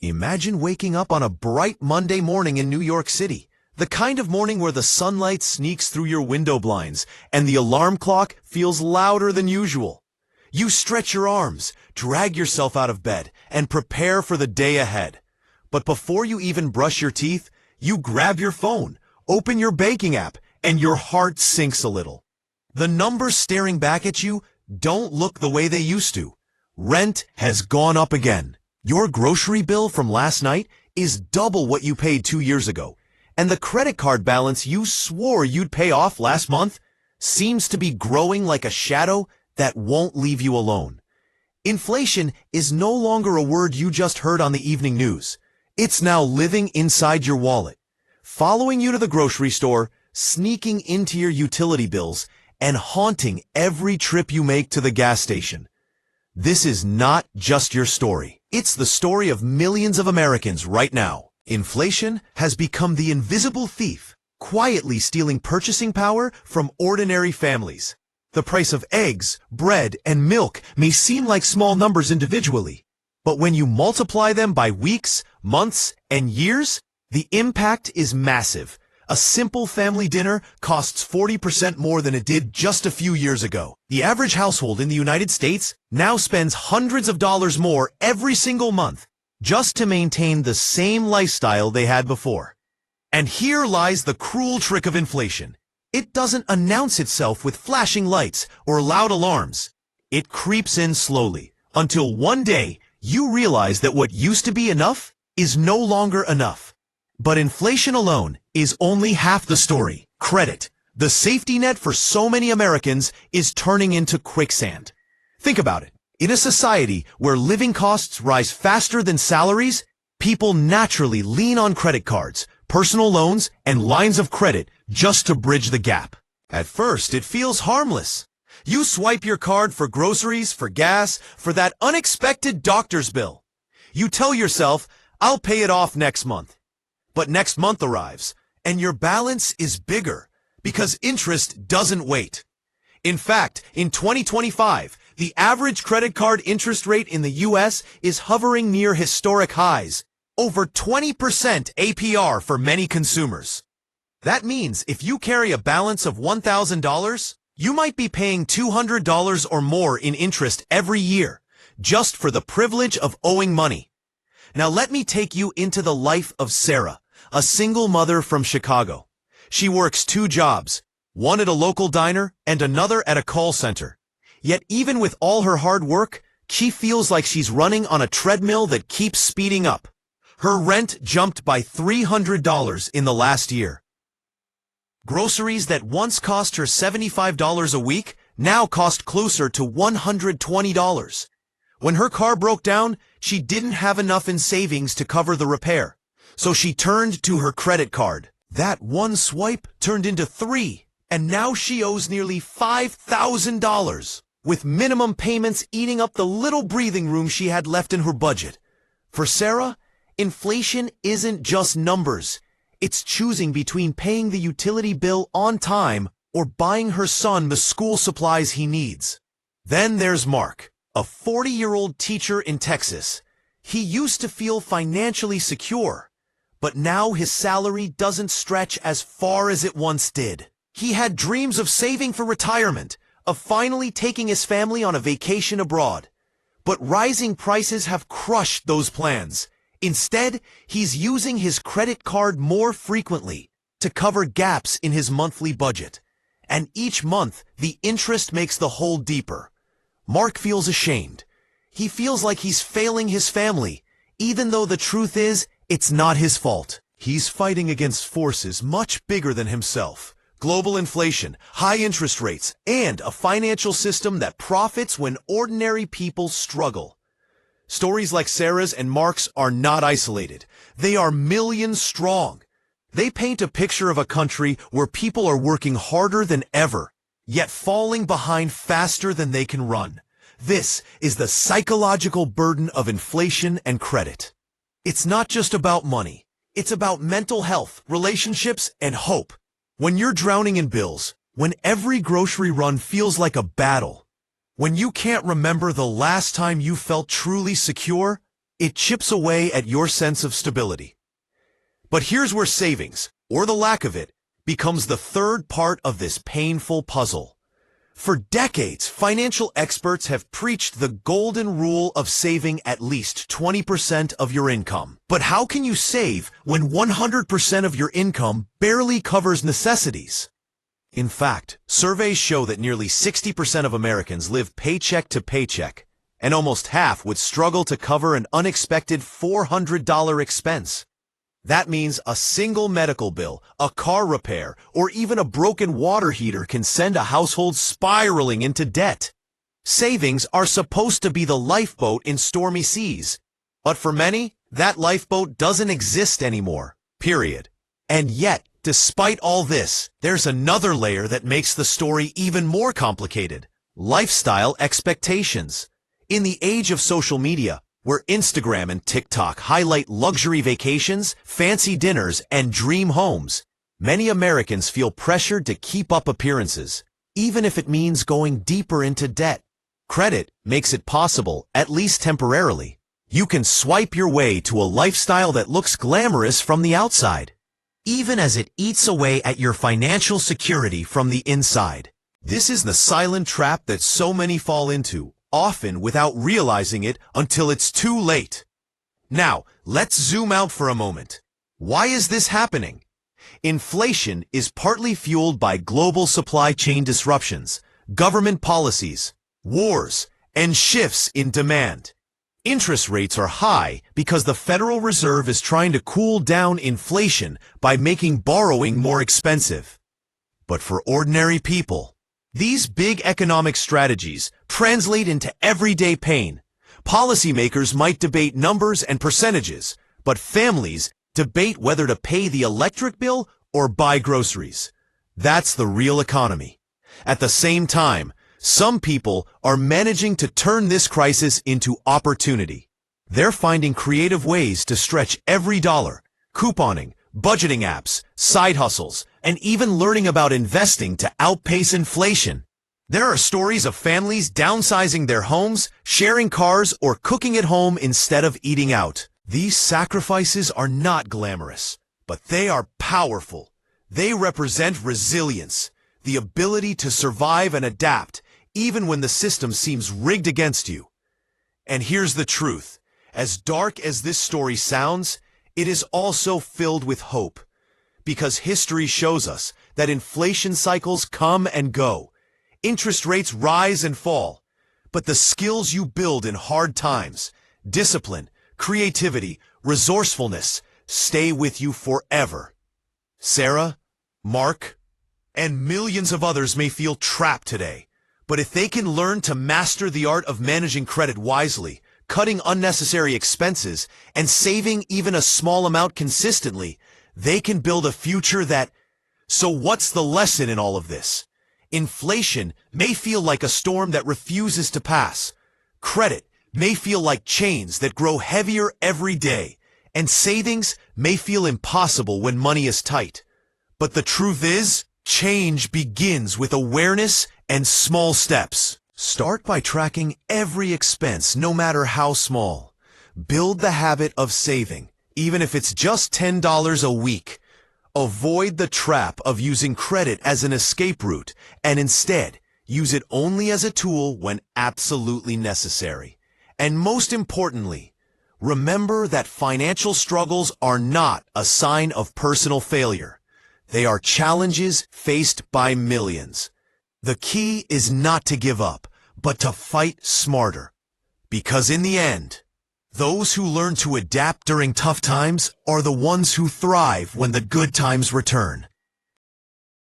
Imagine waking up on a bright Monday morning in New York City. The kind of morning where the sunlight sneaks through your window blinds and the alarm clock feels louder than usual. You stretch your arms, drag yourself out of bed, and prepare for the day ahead. But before you even brush your teeth, you grab your phone, open your banking app, and your heart sinks a little. The numbers staring back at you don't look the way they used to. Rent has gone up again. Your grocery bill from last night is double what you paid 2 years ago. And the credit card balance you swore you'd pay off last month seems to be growing like a shadow that won't leave you alone. Inflation is no longer a word you just heard on the evening news. It's now living inside your wallet, following you to the grocery store, sneaking into your utility bills, and haunting every trip you make to the gas station. This is not just your story. It's the story of millions of Americans right now. Inflation has become the invisible thief, quietly stealing purchasing power from ordinary families. The price of eggs, bread, and milk may seem like small numbers individually, but when you multiply them by weeks, months, and years, the impact is massive. A simple family dinner costs 40% more than it did just a few years ago. The average household in the United States now spends hundreds of dollars more every single month just to maintain the same lifestyle they had before. And here lies the cruel trick of inflation. It doesn't announce itself with flashing lights or loud alarms. It creeps in slowly until one day you realize that what used to be enough is no longer enough. But inflation alone is only half the story. Credit, the safety net for so many Americans, is turning into quicksand. Think about it. In a society where living costs rise faster than salaries, people naturally lean on credit cards, personal loans, and lines of credit just to bridge the gap. At first, it feels harmless. You swipe your card for groceries, for gas, for that unexpected doctor's bill. You tell yourself, I'll pay it off next month. But next month arrives, and your balance is bigger because interest doesn't wait. In fact, in 2025, the average credit card interest rate in the U.S. is hovering near historic highs, over 20% APR for many consumers. That means if you carry a balance of $1,000, you might be paying $200 or more in interest every year, just for the privilege of owing money. Now let me take you into the life of Sarah, a single mother from Chicago. She works 2 jobs, one at a local diner and another at a call center. Yet even with all her hard work, she feels like she's running on a treadmill that keeps speeding up. Her rent jumped by $300 in the last year. Groceries that once cost her $75 a week now cost closer to $120. When her car broke down, she didn't have enough in savings to cover the repair. So she turned to her credit card. That one swipe turned into 3, and now she owes nearly $5,000, with minimum payments eating up the little breathing room she had left in her budget. For Sarah, inflation isn't just numbers. It's choosing between paying the utility bill on time or buying her son the school supplies he needs. Then there's Mark, a 40-year-old teacher in Texas. He used to feel financially secure, but now his salary doesn't stretch as far as it once did. He had dreams of saving for retirement, of finally taking his family on a vacation abroad. But rising prices have crushed those plans. Instead, he's using his credit card more frequently to cover gaps in his monthly budget. And each month, the interest makes the hole deeper. Mark feels ashamed. He feels like he's failing his family, even though the truth is, it's not his fault. He's fighting against forces much bigger than himself. Global inflation, high interest rates, and a financial system that profits when ordinary people struggle. Stories like Sarah's and Mark's are not isolated. They are millions strong. They paint a picture of a country where people are working harder than ever, yet falling behind faster than they can run. This is the psychological burden of inflation and credit. It's not just about money. It's about mental health, relationships, and hope. When you're drowning in bills, when every grocery run feels like a battle, when you can't remember the last time you felt truly secure, It chips away at your sense of stability. But here's where savings, or the lack of it, becomes the third part of this painful puzzle. For decades, financial experts have preached the golden rule of saving at least 20% of your income. But how can you save when 100% of your income barely covers necessities? In fact, surveys show that nearly 60% of Americans live paycheck to paycheck, and almost half would struggle to cover an unexpected $400 expense. That means a single medical bill, a car repair, or even a broken water heater can send a household spiraling into debt. Savings are supposed to be the lifeboat in stormy seas. But for many, that lifeboat doesn't exist anymore, period. And yet, despite all this, there's another layer that makes the story even more complicated: lifestyle expectations. In the age of social media, where Instagram and TikTok highlight luxury vacations, fancy dinners, and dream homes, many Americans feel pressured to keep up appearances, even if it means going deeper into debt. Credit makes it possible, at least temporarily. You can swipe your way to a lifestyle that looks glamorous from the outside, even as it eats away at your financial security from the inside. This is the silent trap that so many fall into, often without realizing it until it's too late. Now, let's zoom out for a moment. Why is this happening? Inflation is partly fueled by global supply chain disruptions, government policies, wars, and shifts in demand. Interest rates are high because the Federal Reserve is trying to cool down inflation by making borrowing more expensive. But for ordinary people, these big economic strategies translate into everyday pain. Policymakers might debate numbers and percentages, but families debate whether to pay the electric bill or buy groceries. That's the real economy. At the same time, some people are managing to turn this crisis into opportunity. They're finding creative ways to stretch every dollar: couponing, budgeting apps, side hustles, and even learning about investing to outpace inflation. There are stories of families downsizing their homes, sharing cars, or cooking at home instead of eating out. These sacrifices are not glamorous, but they are powerful. They represent resilience, the ability to survive and adapt, even when the system seems rigged against you. And here's the truth. As dark as this story sounds, it is also filled with hope. Because history shows us that inflation cycles come and go. Interest rates rise and fall. But the skills you build in hard times, discipline, creativity, resourcefulness, stay with you forever. Sarah, Mark, and millions of others may feel trapped today. But if they can learn to master the art of managing credit wisely, cutting unnecessary expenses, and saving even a small amount consistently, they can build a future that... So what's the lesson in all of this? Inflation may feel like a storm that refuses to pass. Credit may feel like chains that grow heavier every day. And savings may feel impossible when money is tight. But the truth is, change begins with awareness and small steps. Start by tracking every expense, no matter how small. Build the habit of saving, even if it's just $10 a week. Avoid the trap of using credit as an escape route, and instead, use it only as a tool when absolutely necessary. And most importantly, remember that financial struggles are not a sign of personal failure. They are challenges faced by millions. The key is not to give up, but to fight smarter. Because in the end, those who learn to adapt during tough times are the ones who thrive when the good times return.